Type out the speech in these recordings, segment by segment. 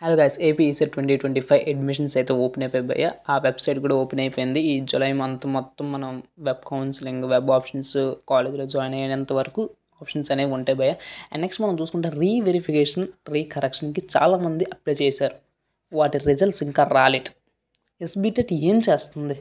Hello guys, AP ECET 2025 admissions అయితే open అయిపోయాయి. ఆ వెబ్సైట్ కూడా ఓపెన్ అయిపోయింది. ఈ జూలై మంత్ మొత్తం మనం వెబ్ కౌన్సిలింగ్, వెబ్ ఆప్షన్స్, కాలేజ్లో జాయిన్ అయ్యేంత వరకు ఆప్షన్స్ అనేవి ఉంటాయి భయ్య. అండ్ నెక్స్ట్ మనం చూసుకుంటే రీవెరిఫికేషన్, రీకరెక్షన్కి చాలామంది అప్లై చేశారు. వాటి రిజల్ట్స్ ఇంకా రాలేదు. ఎస్బిటెట్ ఏం చేస్తుంది?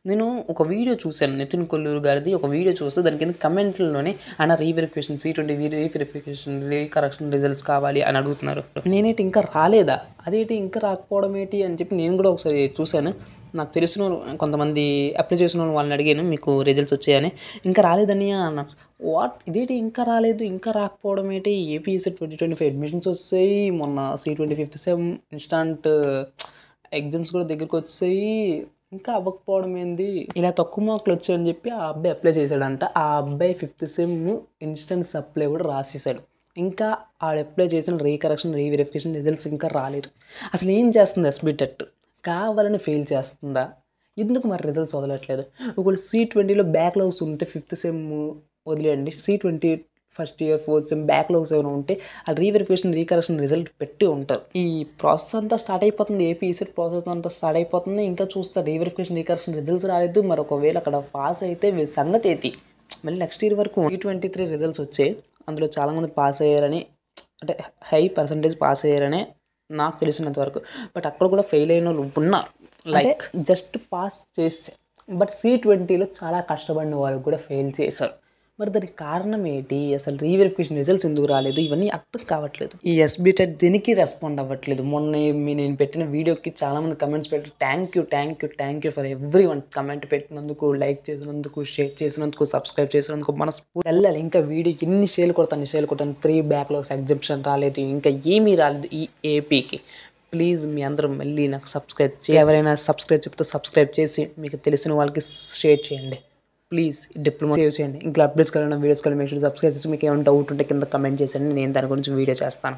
నేను ఒక వీడియో చూశాను, నితిన్ కొల్లూరు గారిది ఒక వీడియో చూస్తే దాని కింద కమెంట్లలోనే ఆయన reverification, C20 reverification, recorrection results కావాలి అని అడుగుతున్నారు. నేనేంటి ఇంకా రాలేదా, అదేంటి ఇంకా రాకపోవడం ఏంటి అని చెప్పి నేను కూడా ఒకసారి చూశాను. నాకు తెలిసిన కొంతమంది అప్లై చేసిన వాళ్ళని అడిగాను, మీకు రిజల్ట్స్ వచ్చాయని. ఇంకా రాలేదని అన్న. ఇదేంటి ఇంకా రాలేదు, ఇంకా రాకపోవడం ఏంటి? ఏపీ ఈసెట్ 2025 అడ్మిషన్స్ వస్తాయి. మొన్న C20 5th sem instant exams కూడా దగ్గరికి వచ్చాయి, ఇంకా అవ్వకపోవడం ఏంది? ఇలా తక్కువ మార్కులు వచ్చాయని చెప్పి ఆ అబ్బాయి అప్లై చేశాడంట. ఆ అబ్బాయి 5th సెమ్ ఇన్స్టెంట్ సప్లై కూడా రాసేసాడు. ఇంకా ఆడు అప్లై చేసిన రీకరెక్షన్, రీవెరిఫికేషన్ రిజల్ట్స్ ఇంకా రాలేదు. అసలు ఏం చేస్తుంది ఎస్బిటెట్? కావాలని ఫెయిల్ చేస్తుందా? ఎందుకు మరి రిజల్ట్స్ వదలట్లేదు? ఒకవేళ C20లో బ్యాక్లాగ్స్ ఉంటే 5th సెమ్ వదిలేయండి, C20 first year 4th sem backlogs ఏమైనా ఉంటే ఆ రీవెరిఫికేషన్, రీకరెక్షన్ రిజల్ట్ పెట్టి ఉంటారు. ఈ ప్రాసెస్ అంతా స్టార్ట్ అయిపోతుంది, ఏపీ ఈసెట్ ప్రాసెస్ అంతా స్టార్ట్ అయిపోతుంది. ఇంకా చూస్తే రీవెరిఫికేషన్, రీకరెక్షన్ రిజల్ట్స్ రాలేదు. మరి ఒకవేళ అక్కడ పాస్ అయితే వీళ్ళ సంగతి ఏంటి? మళ్ళీ నెక్స్ట్ ఇయర్ వరకు C23 రిజల్ట్స్ వచ్చాయి. అందులో చాలామంది పాస్ అయ్యారని, అంటే హై పర్సంటేజ్ పాస్ అయ్యారని నాకు తెలిసినంత వరకు. బట్ అక్కడ కూడా ఫెయిల్ అయిన వాళ్ళు ఉన్నారు, లైక్ జస్ట్ పాస్ చేస్తే. బట్ C20లో చాలా కష్టపడిన వాళ్ళు కూడా ఫెయిల్ చేశారు. మరి దానికి కారణం ఏంటి? అసలు రీవెరిఫికేషన్ రిజల్ట్స్ ఎందుకు రాలేదు? ఇవన్నీ అర్థం కావట్లేదు. ఈ ఎస్బిటెట్ దీనికి రెస్పాండ్ అవ్వట్లేదు. మొన్న నేను పెట్టిన వీడియోకి చాలామంది కమెంట్స్ పెట్టి thank you for every one. Comment పెట్టినందుకు, లైక్ చేసినందుకు, షేర్ చేసినందుకు, సబ్స్క్రైబ్ చేసినందుకు మనస్ఫూర్తిగా వెళ్ళాలి. ఇంకా వీడియో ఎన్ని షేర్లు కొడతాను 3 బ్యాక్లాగ్స్ ఎగ్జామ్షన్ రాలేదు, ఇంకా ఏమీ రాలేదు ఈ ఏపీకి. ప్లీజ్ మీ అందరూ మళ్ళీ నాకు సబ్స్క్రైబ్ చేసి, ఎవరైనా సబ్స్క్రైబ్ చెప్తే సబ్స్క్రైబ్ చేసి మీకు తెలిసిన వాళ్ళకి షేర్ చేయండి. ప్లీజ్ డిప్లొమా సేవ్ చేయండి. ఇంకా అప్డేట్స్ కావాలన్నా, వీడియోస్ కావాలన్నా, మీకు సబ్స్క్రైబ్ చేసి మీకు ఏమైనా డౌట్ ఉంటే కింద కమెంట్ చేయండి, నేను దాని గురించి వీడియో చేస్తాను.